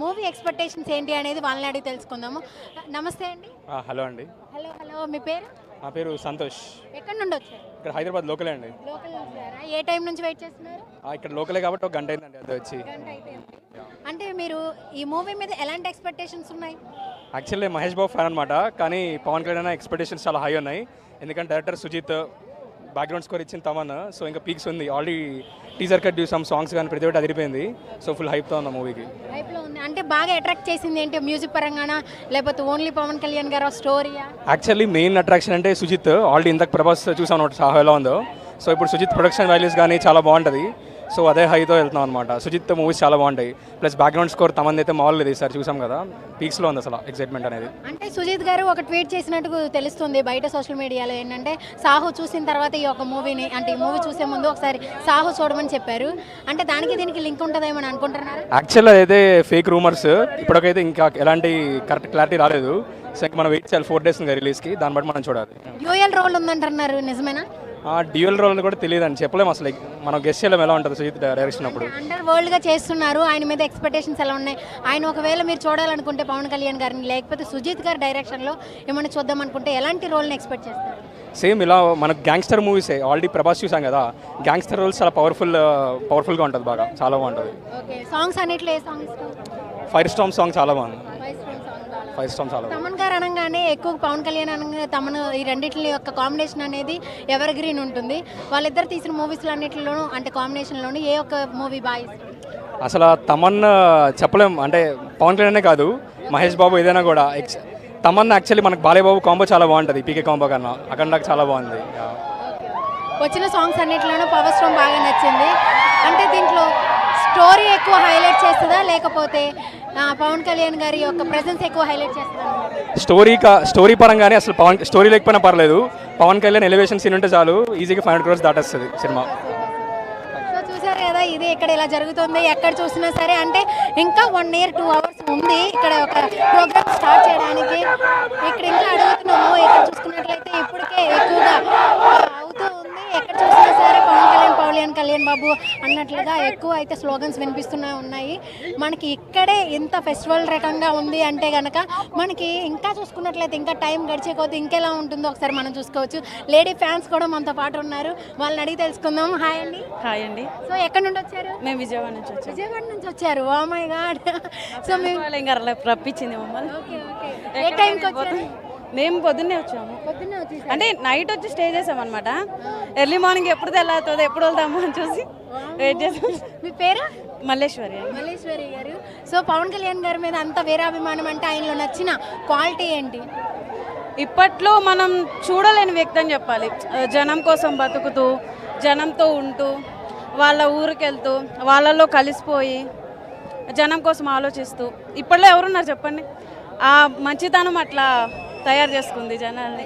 Movie expectations ఏంటి అనేది వాళ్ళని అడిగి తెలుసుకుందాము. నమస్తే అండి. హలో అండి. హలో. మీ పేరు? నా పేరు సంతోష్. ఎక్కడి నుండి వచ్చారు? ఇక్కడ హైదరాబాద్ లోకలే అండి. లోకల్ నుంచారా? ఏ టైం నుంచి వెయిట్ చేస్తున్నారు? ఇక్కడ లోకలే కాబట్టి ఒక గంట అయిందండి అది వచ్చి. గంట అయిపోయింది. అంటే మీరు ఈ మూవీ మీద ఎలాంటి ఎక్స్‌పెక్టేషన్స్ ఉన్నాయి? యాక్చువల్లీ మహేష్ బాబు ఫ్యాన్ అనమాట, కానీ పవన్ కళ్యాణ్ ఎక్స్పెక్టేషన్స్ చాలా హై ఉన్నాయి. ఎందుకంటే డైరెక్టర్ సుజిత్, బ్యాక్గ్రౌండ్ స్కోర్ ఇచ్చిన తమన్, సో ఇంకా పీక్స్ ఉంది. ఆల్రెడీ టీజర్ కట్ చూసాం, సాంగ్స్ కానీ ప్రతి ఒక్కటి అదిరిపోయింది. సో ఫుల్ హైప్తో ఉంది మూవీకి. హైప్లో ఉంది. అంటే బాగా అట్రాక్ట్ చేసింది ఏంటి? మ్యూజిక్ పరంగానా, లేకపోతే ఓన్లీ పవన్ కళ్యాణ్ గారు స్టోరీయా? యాక్చువల్లీ మెయిన్ అట్రాక్షన్ అంటే సుజిత్. ఆల్రెడీ ఇంతకు ప్రభాస్ చూసాం అనమాట, సాహో ఎలా ఉందో. సో ఇప్పుడు సుజిత్ ప్రొడక్షన్ వాల్యూస్ కానీ చాలా బాగుంటుంది. సో అదే హైతో వెళ్తున్నాం అనమాట. సుజిత్ మూవీస్ చాలా బాగుంటాయి. ప్లస్ బ్యాక్గ్రౌండ్ స్కోర్ తమంది అయితే మామూలు లేదు సార్, చూసాం కదా, పీక్స్లో ఉంది అసలు ఎక్సైట్మెంట్ అనేది. అంటే సుజిత్ గారు ఒక ట్వీట్ చేసినట్టు తెలుస్తుంది బయట సోషల్ మీడియాలో. ఏంటంటే సాహో చూసిన తర్వాత ఈ ఒక మూవీని, అంటే ఈ మూవీ చూసే ముందు ఒకసారి సాహో చూడమని చెప్పారు. అంటే దానికి దీనికి లింక్ ఉంటుందేమో అనుకుంటున్నారు? యాక్చువల్ అదైతే ఫేక్ రూమర్స్. ఇప్పటికైతే ఇంకా ఎలాంటి కరెక్ట్ క్లారిటీ రాలేదు. సో ఇంకా మనం వెయిట్ చేయాలి 4 days ఇంకా రిలీజ్కి, దాన్ని బట్టి మనం చూడాలి. డ్యూయల్ రోల్ ఉందంటున్నారు, నిజమేనా? డ్యూయల్ రోల్ కూడా తెలియదు అని చెప్పలేము అసలు. మనం గెస్ట్ చేయలేము ఎలా ఉంటుంది సుజిత్ డైరెక్షన్ అప్పుడు. అండర్ వరల్డ్ గా చేస్తున్నారు. ఆయన మీద ఎక్స్పెక్టేషన్స్ ఎలా ఉన్నాయి? ఆయన ఒకవేళ మీరు చూడాలనుకుంటే పవన్ కళ్యాణ్ గారిని, లేకపోతే సుజిత్ గారి డైరెక్షన్ లో ఏమైనా చూద్దాం అనుకుంటే ఎలాంటి రోల్ని ఎక్స్పెక్ట్ చేస్తారు? సేమ్ ఇలా మనకు గ్యాంగ్స్టర్ మూవీసే. ఆల్రెడీ ప్రభాస్ చూసాం కదా, గ్యాంగ్స్టర్ రోల్స్ చాలా పవర్ఫుల్గా ఉంటుంది, బాగా చాలా బాగుంటుంది. ఓకే. సాంగ్స్ అన్నిట్లో ఏ సాంగ్స్? ఫైర్ స్టామ్ సాంగ్ చాలా బాగుంది. ఫైర్ స్టామ్ చాలా బాగుంది. తమన్ గారు అనగానే ఎక్కువ పవన్ కళ్యాణ్ అనగా తమను, ఈ రెండింటి యొక్క కాంబినేషన్ అనేది ఎవర్ గ్రీన్ ఉంటుంది. వాళ్ళిద్దరు తీసిన మూవీస్లో అన్నింటిలోనూ, అంటే కాంబినేషన్లోనూ ఏ ఒక్క మూవీ బాగా ఇష్టం? అసలు తమన్ చెప్పలేం. అంటే పవన్ కళ్యాణే కాదు, మహేష్ బాబు ఏదైనా కూడా. తమన్ యాక్చువల్లీ మనకు బాలయ్యబాబు కాంబో చాలా బాగుంటుంది, పీకే కాంబో కన్నా. అక్కడ నాకు చాలా బాగుంది. వచ్చిన సాంగ్స్ అన్నింటిలోనూ పవర్ స్టామ్ బాగా నచ్చింది. అంటే దీంట్లో స్టోరీ ఎక్కువ హైలైట్ చేస్తుందా, లేకపోతే పవన్ కళ్యాణ్ గారి యొక్క ప్రెజెన్స్ ఎక్కువ హైలైట్ చేస్తుందా? స్టోరీ పరంగానే అసలు స్టోరీ లేకపోయినా పర్లేదు. పవన్ కళ్యాణ్ ఎలివేషన్ సీన్ ఉంటే చాలు, ఈజీగా 500 crores దాటేస్తుంది సినిమా. సో చూసారు కదా, ఇది ఇక్కడ ఇలా జరుగుతుంది. ఎక్కడ చూసినా సరే, అంటే ఇంకా 1 year 2 hours ఉంది ఇక్కడ ఒక ప్రోగ్రామ్ స్టార్ట్ చేయడానికి. ఇక్కడ ఇంకా అడుగుతున్నాము. ఇక్కడ చూసుకున్నట్లయితే ఇప్పటికే ఎక్కువగా అవుతూ ఉంది. ఎక్కడ చూసినా సరే పవన్ కళ్యాణ్ బాబు అన్నట్లుగా ఎక్కువ అయితే స్లోగన్స్ వినిపిస్తూనే ఉన్నాయి. మనకి ఇక్కడే ఇంత ఫెస్టివల్ రకంగా ఉంది అంటే కనుక మనకి ఇంకా చూసుకున్నట్లయితే ఇంకా టైం గడిచే కొద్దీ ఇంకెలా ఉంటుందో ఒకసారి మనం చూసుకోవచ్చు. లేడీ ఫ్యాన్స్ కూడా మనతో పాటు ఉన్నారు, వాళ్ళని అడిగి తెలుసుకుందాం. హాయ్ అండి. హాయ్ అండి. సో ఎక్కడి నుండి వచ్చారు? మేము విజయవాడ నుంచి వచ్చాము. విజయవాడ నుంచి వచ్చారు. Oh my God. సో మేము ఇంకా రప్పించింది మమ్మల్ని. ఓకే. ఏ టైంకి వచ్చారు? మేము పొద్దున్నే వచ్చాము. పొద్దున్నే వచ్చేసారు. అంటే నైట్ వచ్చి స్టే చేసాం అనమాట. ఎర్లీ మార్నింగ్ ఎప్పుడు తెల్లారుతుంది, ఎప్పుడు వెళ్తాము అని చూసి వెయిట్ చేసాం. మీ పేరు? మల్లేశ్వరి. మల్లేశ్వరి గారు. సో పవన్ కళ్యాణ్ గారి మీద అంత వీరాభిమానం, అంటే ఆయనలో నచ్చిన క్వాలిటీ ఏంటి? ఇప్పట్లో మనం చూడలేని వ్యక్తి అని చెప్పాలి. జనం కోసం బతుకుతూ, జనంతో ఉంటూ, వాళ్ళ ఊరికి వెళ్తూ, వాళ్ళల్లో కలిసిపోయి, జనం కోసం ఆలోచిస్తూ, ఇప్పట్లో ఎవరున్నారు చెప్పండి? ఆ మంచితనం అట్లా తయారు చేసుకుంది జనాల్ని.